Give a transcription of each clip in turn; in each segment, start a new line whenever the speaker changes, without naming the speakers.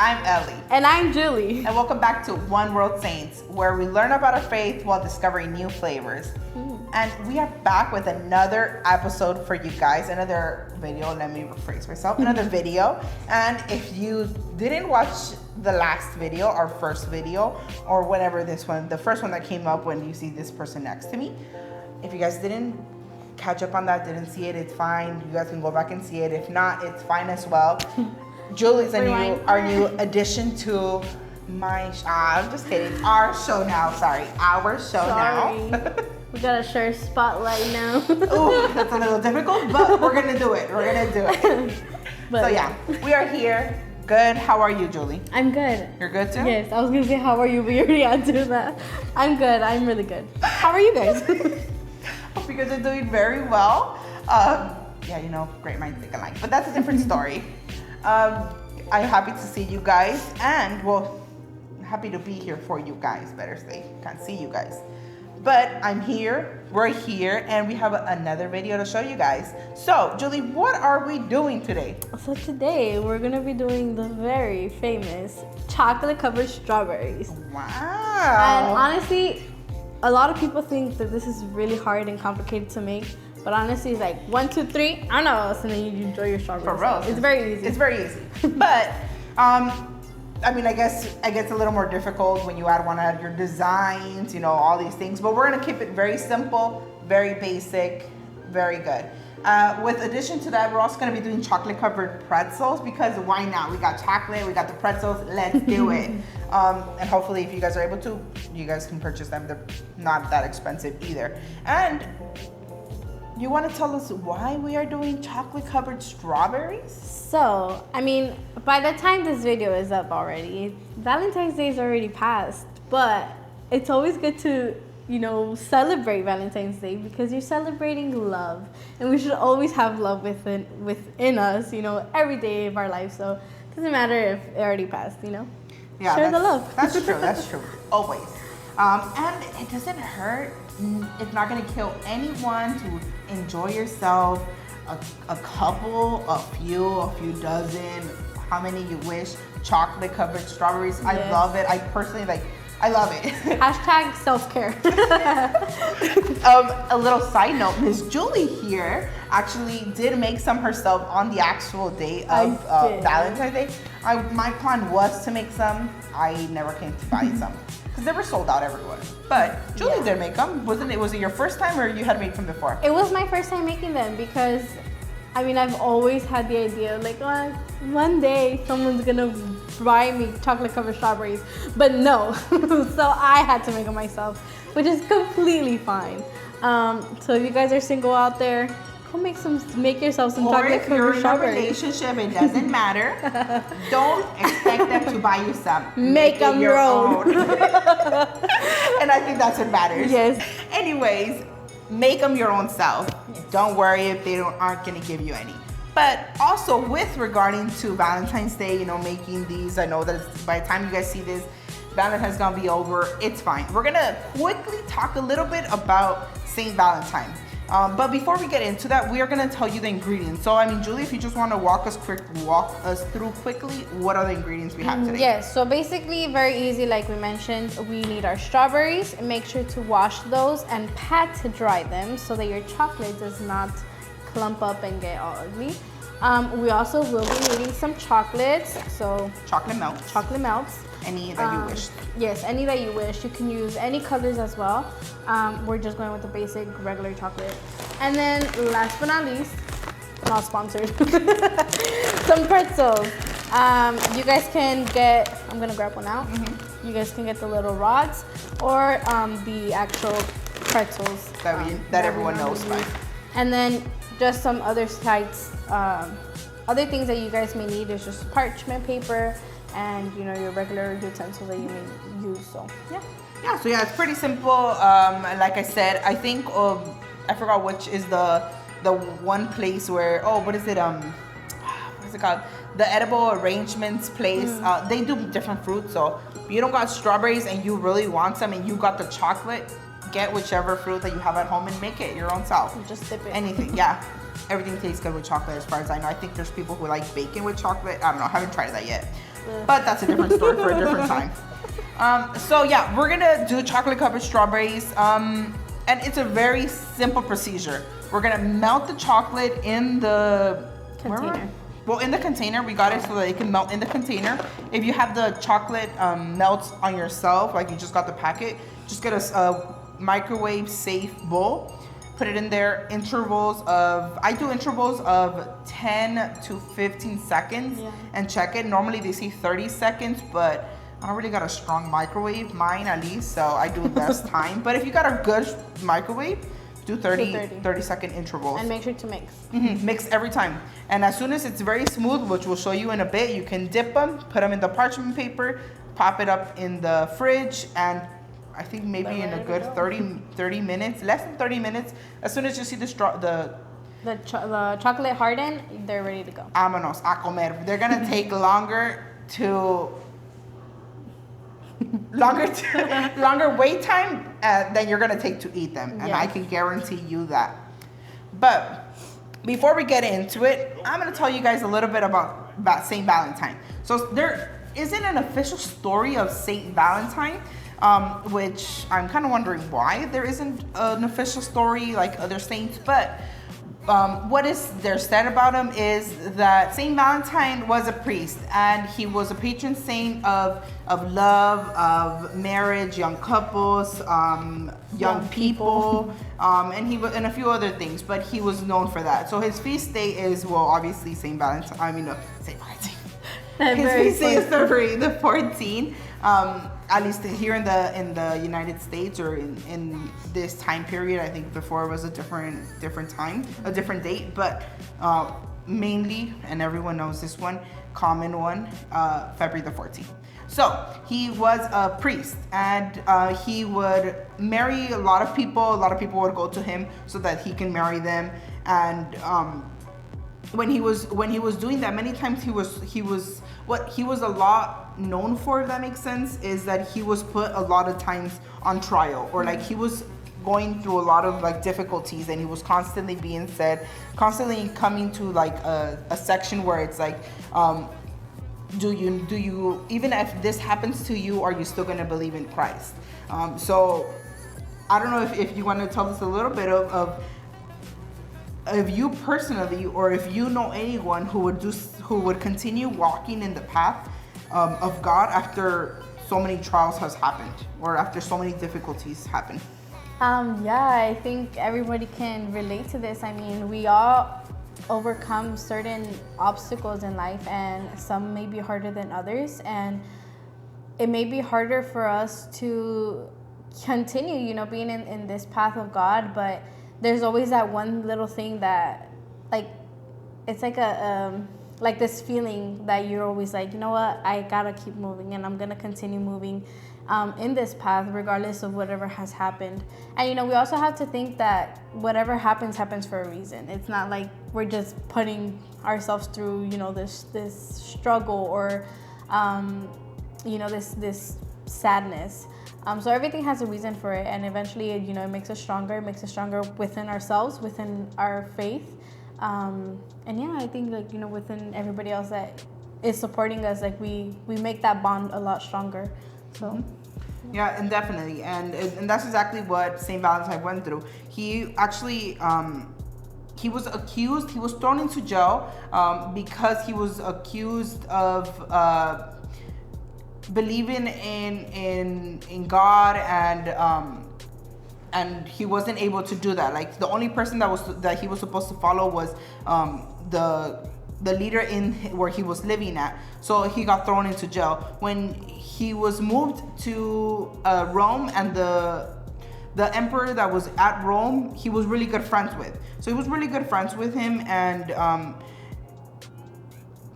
I'm Ellie.
And I'm Julie.
And welcome back to One World Saints, where we learn about our faith while discovering new flavors. And we are back with another episode for you guys, another video. Let me rephrase myself, another video. And if you didn't watch the last video, our first video, or whatever this one, the first one that came up when you see this person next to me, if you guys didn't catch up on that, didn't see it, it's fine. You guys can go back and see it. If not, it's fine as well. Julie's our new addition to my I'm just kidding. Our show now. Our show now.
We got a share spotlight now.
Ooh, that's a little difficult, but we're gonna do it. So yeah, we are here. Good. How are you, Julie?
I'm good.
You're good too?
Yes, I was gonna say how are you, but you already answered that. I'm good. I'm really good. How are you guys?
Hope you guys are doing very well. Yeah, you know, great minds think alike, but that's a different story. I'm happy to see you guys, and well, happy to be here for you guys. Better say, can't see you guys, but I'm here. We're here, and we have another video to show you guys. So, Julie, what are we doing today?
So today we're gonna be doing the very famous chocolate-covered strawberries.
Wow!
And honestly, a lot of people think that this is really hard and complicated to make. But honestly, it's like 1, 2, 3, I don't know, and then you enjoy your strawberries.
For real.
It's very easy.
It's very easy. But, I mean, I guess it gets a little more difficult when you want to add your designs, you know, all these things. But we're going to keep it very simple, very basic, very good. With addition to that, we're also going to be doing chocolate-covered pretzels because why not? We got chocolate, we got the pretzels, let's do it. And hopefully, if you guys are able to, you guys can purchase them. They're not that expensive either. And you want to tell us why we are doing chocolate-covered strawberries?
So, I mean, by the time this video is up already, Valentine's Day is already passed. But it's always good to, you know, celebrate Valentine's Day because you're celebrating love. And we should always have love within us, you know, every day of our life. So it doesn't matter if it already passed, you know?
Yeah,
share the love.
That's true. Always. And it doesn't hurt. It's not going to kill anyone to enjoy yourself. A couple, a few dozen, how many you wish. Chocolate covered strawberries. Yes. I love it. I personally I love it.
Hashtag self-care.
A little side note, Miss Julie here actually did make some herself on the actual day of Valentine's Day. My plan was to make some. I never came to buy some because they were sold out everywhere. But Julie did make them. Was it your first time or you had made them before?
It was my first time making them because, I mean, I've always had the idea like, oh, one day someone's gonna buy me chocolate-covered strawberries, but no. So I had to make them myself, which is completely fine. So if you guys are single out there, go make yourself some chocolate-covered strawberries.
Or if you're in a relationship, it doesn't matter. Don't expect them to buy you some.
Make them your own.
And I think that's what matters.
Yes.
Anyways, make them your own self. Yes. Don't worry if they aren't gonna give you any. But also with regarding to Valentine's Day, you know, making these, I know that by the time you guys see this, Valentine's gonna be over. It's fine. We're gonna quickly talk a little bit about Saint Valentine. But before we get into that, we are gonna tell you the ingredients. So, I mean, Julie, if you just want to walk us through quickly, what are the ingredients we have today?
Yes, so basically very easy, like we mentioned, we need our strawberries. Make sure to wash those and pat dry them so that your chocolate does not clump up and get all ugly. We also will be needing some chocolates, so
chocolate melts. Any that you wish.
Yes, any that you wish. You can use any colors as well. We're just going with the basic regular chocolate. And then last but not least, not sponsored, some pretzels. You guys can get, I'm gonna grab one out. You guys can get the little rods or the actual pretzels.
That everyone knows by.
And then just some other sites, other things that you guys may need is just parchment paper and, you know, your regular utensils that you may use. So
so it's pretty simple. Like I said, I think I forgot which is the one place where what is it called, the edible arrangements place. They do different fruits, so if you don't got strawberries and you really want some and you got the chocolate, get whichever fruit that you have at home and make it your own self.
Just dip it.
Anything, yeah. Everything tastes good with chocolate as far as I know. I think there's people who like bacon with chocolate. I don't know, I haven't tried that yet. But that's a different story for a different time. So yeah, we're gonna do chocolate covered strawberries. And it's a very simple procedure. We're gonna melt the chocolate in the
Container.
Well, in the container, we got it so that it can melt in the container. If you have the chocolate melts on yourself, like you just got the packet, just get a microwave safe bowl. Put it in there, I do intervals of 10 to 15 seconds and check it. Normally they say 30 seconds, but I don't really got a strong microwave, mine at least, so I do less time. But if you got a good microwave, do 30-second intervals.
And make sure to mix.
Mix every time. And as soon as it's very smooth, which we'll show you in a bit, you can dip them, put them in the parchment paper, pop it up in the fridge, and I think maybe in a good 30 minutes, less than 30 minutes, as soon as you see the
chocolate harden, they're ready to go.
Vámonos a comer. They're gonna take longer wait time than you're gonna take to eat them, and I can guarantee you that. But before we get into it, I'm gonna tell you guys a little bit about Saint Valentine. So there isn't an official story of Saint Valentine, which I'm kind of wondering why there isn't an official story like other saints, but what is there said about him is that Saint Valentine was a priest, and he was a patron saint of love, of marriage, young couples, young people, and and a few other things. But he was known for that. So his feast day is, well, obviously Saint Valentine. Saint Valentine. His feast day is February the 14th. At least here in the United States, or in this time period. I think before it was a different time, a different date, but mainly, and everyone knows this one, common one, February the 14th. So he was a priest, and he would marry a lot of people. A lot of people would go to him so that he can marry them. And when he was doing that, many times he was a lot known for, if that makes sense, is that he was put a lot of times on trial, or like he was going through a lot of like difficulties, and he was constantly constantly coming to like a section where it's like, do you, even if this happens to you, are you still going to believe in Christ? So I don't know if you want to tell us a little bit of you personally, or if you know anyone who would continue walking in the path of God after so many trials has happened, or after so many difficulties happen.
I think everybody can relate to this. I mean, we all overcome certain obstacles in life, and some may be harder than others, and it may be harder for us to continue, being in this path of God, but there's always that one little thing that, like, it's like like this feeling that you're always like, you know what, I gotta keep moving, and I'm gonna continue moving in this path regardless of whatever has happened. And we also have to think that whatever happens for a reason. It's not like we're just putting ourselves through this struggle, or this sadness. So everything has a reason for it, and eventually it makes us stronger. It makes us stronger within ourselves, within our faith. I think within everybody else that is supporting us, like we make that bond a lot stronger. So
yeah, and definitely, and that's exactly what Saint Valentine went through. He actually he was thrown into jail because he was accused of believing in God, and he wasn't able to do that. Like, the only person that he was supposed to follow was the leader in where he was living at. So he got thrown into jail. When he was moved to Rome, and the emperor that was at Rome, he was really good friends with. So he was really good friends with him, and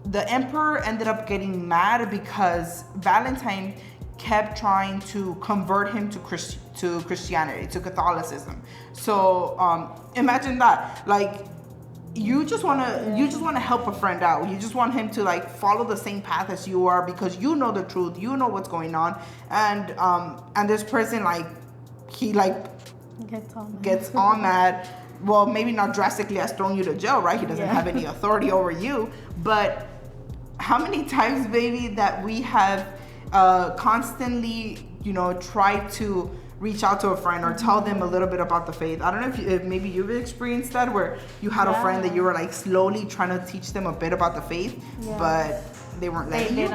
the emperor ended up getting mad because Valentine kept trying to convert him to Christianity, to Catholicism. So imagine that. Like, you just want to help a friend out. You just want him to like follow the same path as you are, because you know the truth, you know what's going on, and this person, like, he like
Gets
all mad. Well, maybe not drastically as throwing you to jail, right? He doesn't have any authority over you. But how many times, baby, that we have constantly, tried to reach out to a friend or tell them a little bit about the faith. I don't know if maybe you've experienced that, where you had a friend that you were like slowly trying to teach them a bit about the faith, but they weren't letting you.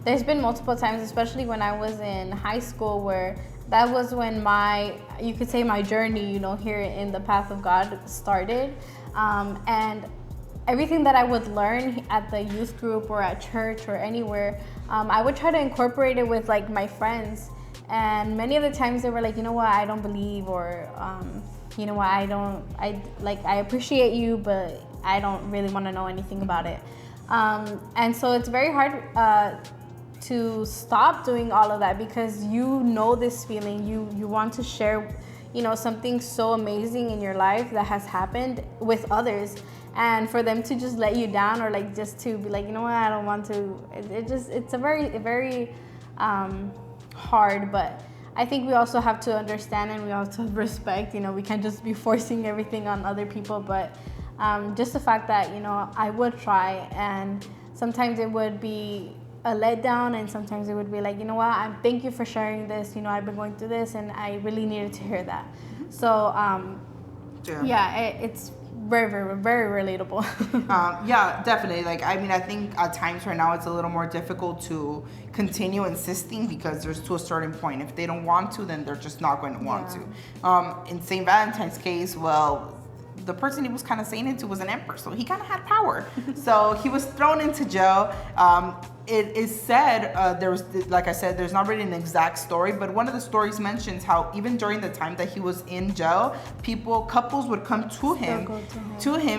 There's been multiple times, especially when I was in high school, where that was when you could say my journey, here in the path of God started. And everything that I would learn at the youth group or at church or anywhere, I would try to incorporate it with like my friends. And many of the times they were like, you know what, I don't believe, or you know what, I appreciate you, but I don't really want to know anything about it. And so it's very hard to stop doing all of that, because this feeling, you want to share, something so amazing in your life that has happened with others, and for them to just let you down, or like just to be like, you know what, I don't want to. It's a very hard, but I think we also have to understand, and we also respect, we can't just be forcing everything on other people, but just the fact that, I would try, and sometimes it would be a letdown, and sometimes it would be like, you know what, thank you for sharing this, I've been going through this, and I really needed to hear that. So it's very, very, very relatable.
Yeah, definitely. Like, I think at times right now it's a little more difficult to continue insisting, because there's to a certain point. If they don't want to, then they're just not going to want to. In St. Valentine's case, well, the person he was kind of saying it to was an emperor, so he kind of had power. So he was thrown into jail. It is said, like I said, there's not really an exact story, but one of the stories mentions how even during the time that he was in jail, couples would come to him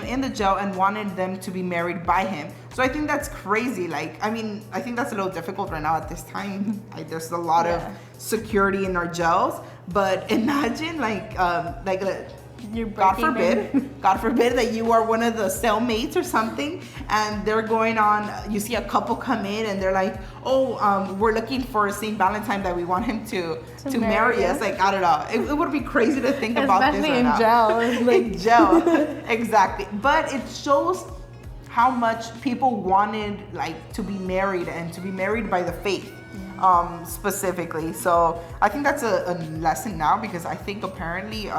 in the jail and wanted them to be married by him. So I think that's crazy. Like, I think that's a little difficult right now at this time. There's a lot of security in our jails, but imagine God forbid that you are one of the cellmates or something, and they're going on, you see a couple come in and they're like, we're looking for St. Valentine that we want him to marry us. Like, I don't know. It would be crazy to think about this right now.
Especially
in jail. Exactly. But it shows how much people wanted to be married, and to be married by the faith. Specifically. So I think that's a lesson now, because I think apparently,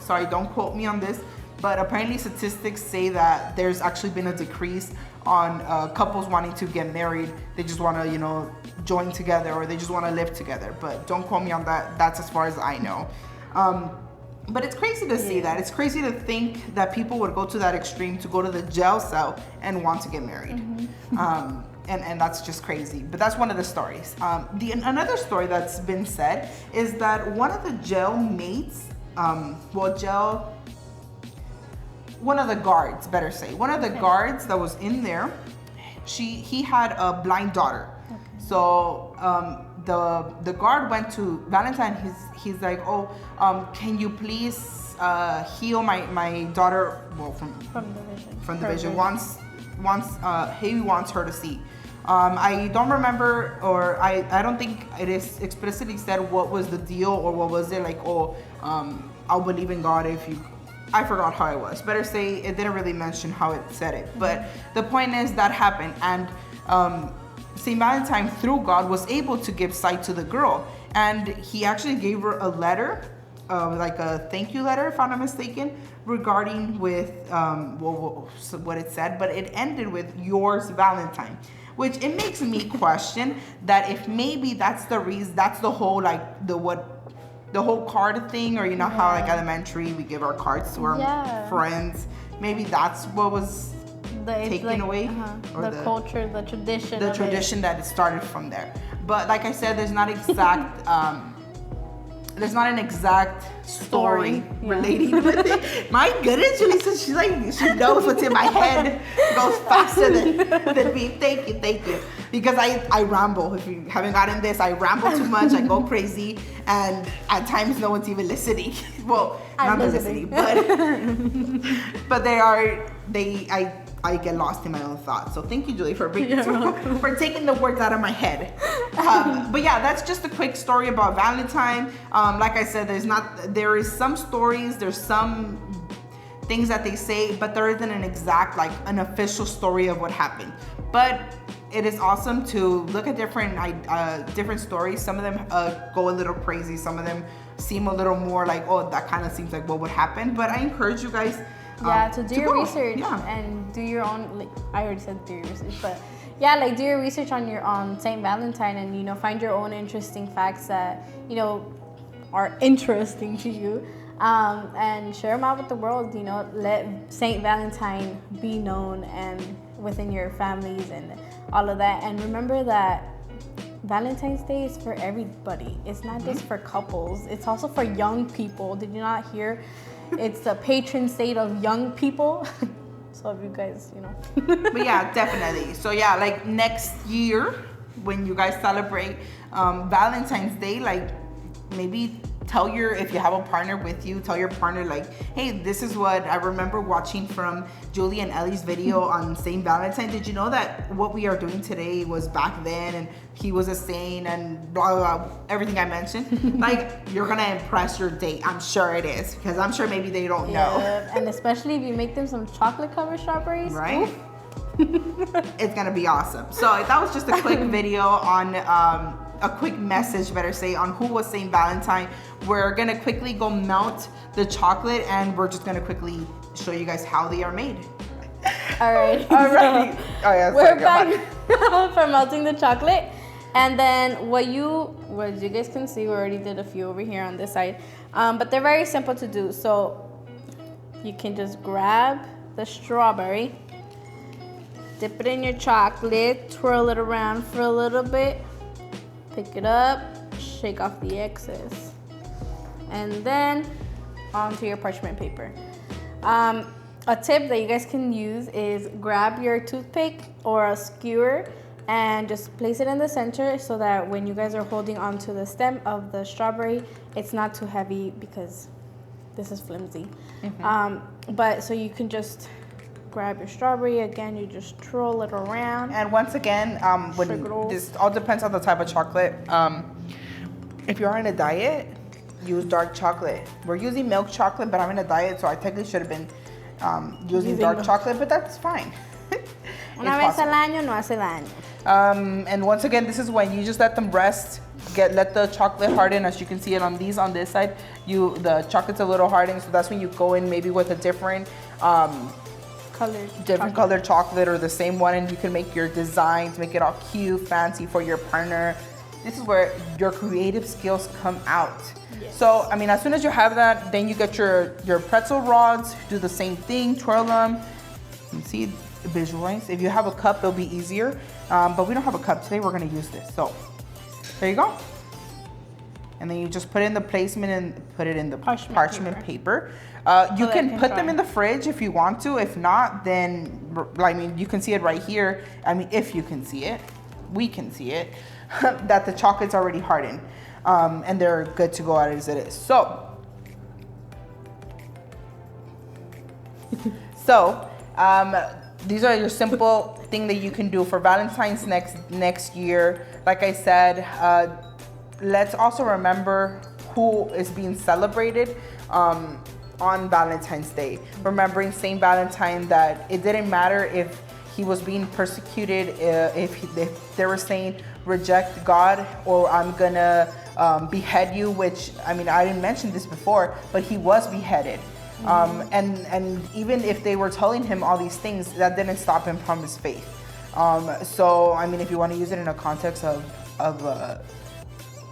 sorry, don't quote me on this, but apparently statistics say that there's actually been a decrease on couples wanting to get married. They just want to, join together, or they just want to live together. But don't quote me on that. That's as far as I know. But it's crazy to see that. It's crazy to think that people would go to that extreme, to go to the jail cell and want to get married. Mm-hmm. And that's just crazy. But that's one of the stories. Another story that's been said is that one of the jail mates, one of the guards, better say, one of the guards that was in there, he had a blind daughter. Okay. So the guard went to Valentine. He's like, can you please heal my daughter? Well, from the vision. He wants her to see. I don't remember, or I don't think it is explicitly said what was the deal, or what was it like, I'll believe in God if you... I forgot how it was. Better say, it didn't really mention how it said it. But the point is that happened, and St. Valentine, through God, was able to give sight to the girl. And he actually gave her a letter, like a thank you letter, if I'm not mistaken, regarding with what it said. But it ended with yours, Valentine. Which it makes me question that if maybe that's the reason, that's the whole the whole card thing, or how elementary we give our cards to our friends. Maybe that's what was taken away, or
the culture, the tradition.
The tradition that it started from there. But like I said, there's not exact. There's not an exact story relating with it. My goodness, Julissa, she knows what's in my head. It goes faster than me. Thank you. Because I ramble. If you haven't gotten this, I ramble too much. I go crazy, and at times no one's even listening. Well, not listening, but I get lost in my own thoughts. So thank you, Julie, for for taking the words out of my head. But yeah, that's just a quick story about Valentine. Like I said, there is some stories, there's some things that they say, but there isn't an exact, like an official story of what happened. But it is awesome to look at different stories. Some of them go a little crazy. Some of them seem a little more like, oh, that kind of seems like what would happen. But I encourage you guys
to do your research and do your own, like I already said do your research, but yeah, like do your research on Saint Valentine, and you know, find your own interesting facts that you know are interesting to you, and share them out with the world. You know, let Saint Valentine be known and within your families and all of that. And remember that Valentine's Day is for everybody. It's not just for couples. It's also for young people. Did you not hear? It's the patron saint of young people. So if you guys, you know.
But yeah, definitely. So yeah, like next year when you guys celebrate Valentine's Day, like maybe if you have a partner with you, tell your partner like, hey, this is what I remember watching from Julie and Ellie's video on Saint Valentine. Did you know that what we are doing today was back then, and he was a saint, and blah, blah, blah, everything I mentioned? Like, you're gonna impress your date. I'm sure it is, because I'm sure maybe they don't know.
And especially if you make them some chocolate covered strawberries.
Right? It's gonna be awesome. So that was just a quick video on a quick message, better say, on who was Saint Valentine. We're gonna quickly go melt the chocolate, and we're just gonna quickly show you guys how they are made.
All right. We're back for melting the chocolate, and then what you guys can see, we already did a few over here on this side, but they're very simple to do. So you can just grab the strawberry, dip it in your chocolate, twirl it around for a little bit, pick it up, shake off the excess, and then onto your parchment paper. A tip that you guys can use is grab your toothpick or a skewer and just place it in the center so that when you guys are holding onto the stem of the strawberry, it's not too heavy because this is flimsy. But so you can grab your strawberry again, you just twirl it around.
And once again, this all depends on the type of chocolate. If you're on a diet, use dark chocolate. We're using milk chocolate, but I'm in a diet, so I technically should have been using dark chocolate, but that's fine.
Una vez al año no hace daño.
And once again, this is when you just let them rest, let the chocolate harden. As you can see it on this side, the chocolate's a little hardened, so that's when you go in maybe with a different colored chocolate or the same one, and you can make your designs, make it all cute, fancy for your partner. This is where your creative skills come out. Yes. So, I mean, as soon as you have that, then you get your pretzel rods, do the same thing, twirl them. You can see, visualize. If you have a cup, it'll be easier, but we don't have a cup today. We're gonna use this. So, there you go. And then you just put it in the placement and put it in the parchment paper. You can put them in the fridge if you want to. If not, then, I mean, you can see it right here. I mean, if you can see it, we can see it, that the chocolate's already hardened. And they're good to go as it is. So these are your simple thing that you can do for Valentine's next year. Like I said, let's also remember who is being celebrated on Valentine's Day. Remembering Saint Valentine, that it didn't matter if he was being persecuted, if they were saying reject God or I'm gonna behead you, which, I mean, I didn't mention this before, but he was beheaded. And even if they were telling him all these things, that didn't stop him from his faith. So, I mean, if you want to use it in a context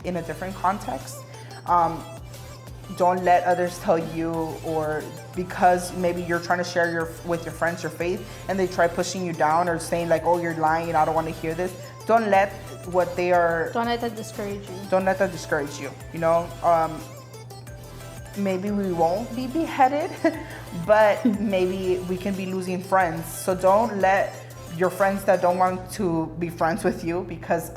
in a different context, don't let others tell you, or because maybe you're trying to share with your friends your faith and they try pushing you down or saying like, oh, you're lying, I don't want to hear this. Don't let that discourage you. Don't let that discourage you. You know, maybe we won't be beheaded, but maybe we can be losing friends. So don't let your friends that don't want to be friends with you because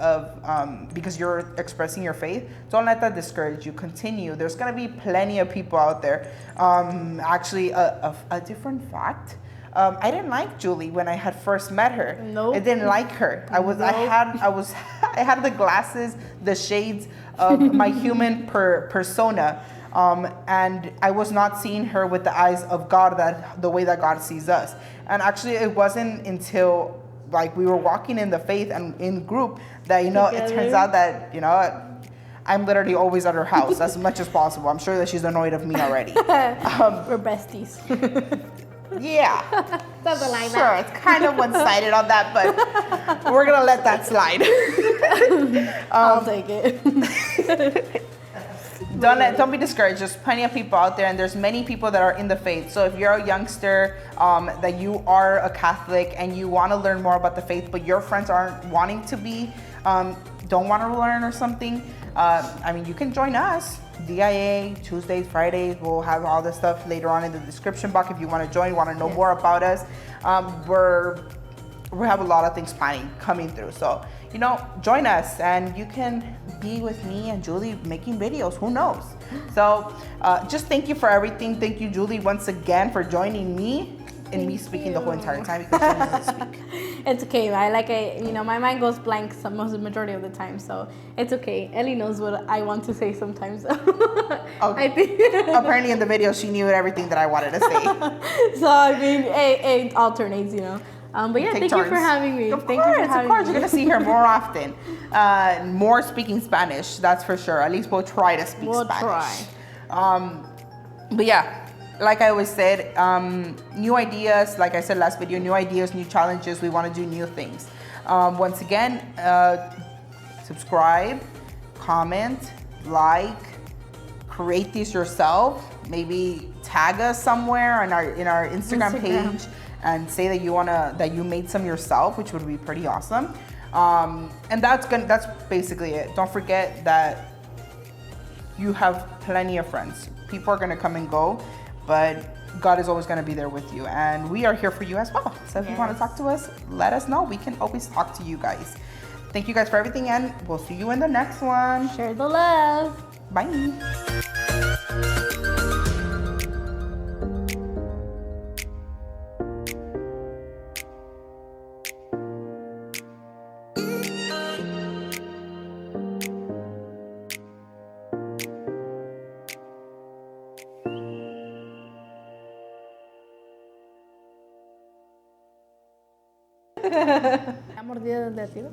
you're expressing your faith, don't let that discourage you. Continue. There's gonna be plenty of people out there. Actually, a different fact. I didn't like Julie when I had first met her.
Nope.
I didn't like her. I had the glasses, the shades of my human persona. And I was not seeing her with the eyes of God, that the way that God sees us. And actually, it wasn't until like we were walking in the faith and in group that it turns out that I'm literally always at her house as much as possible. I'm sure that she's annoyed of me already.
We're besties.
Yeah.
Something like
sure,
that.
it's kind of one-sided on that, but we're gonna let that slide.
I'll take it.
Don't be discouraged. There's plenty of people out there, and there's many people that are in the faith. So if you're a youngster, that you are a Catholic and you want to learn more about the faith, but your friends aren't wanting to be, don't want to learn or something, you can join us. DIA, Tuesdays, Fridays, we'll have all this stuff later on in the description box if you want to join, want to know more about us. We have a lot of things coming through. So, join us and you can be with me and Julie making videos. Who knows? So, just thank you for everything. Thank you, Julie, once again for joining me and me speaking the whole entire time because she doesn't speak.
It's okay. My mind goes blank the majority of the time, so it's okay. Ellie knows what I want to say sometimes.
Okay.
I think
Apparently in the video she knew everything that I wanted to say.
So it alternates, But yeah, thank you for having me.
Of course, you're gonna see her more often. More speaking Spanish, that's for sure. At least we'll try to speak Spanish. But yeah, like I always said, new ideas. Like I said last video, new ideas, new challenges. We want to do new things. Once again, subscribe, comment, like, create these yourself. Maybe tag us somewhere in our Instagram page and say that you made some yourself, which would be pretty awesome. And that's basically it. Don't forget that you have plenty of friends. People are gonna come and go, but God is always gonna be there with you, and we are here for you as well. So if you want to talk to us, let us know. We can always talk to you guys. Thank you guys for everything, and we'll see you in the next one.
Share the love.
Bye.
¿La mordida del dedo?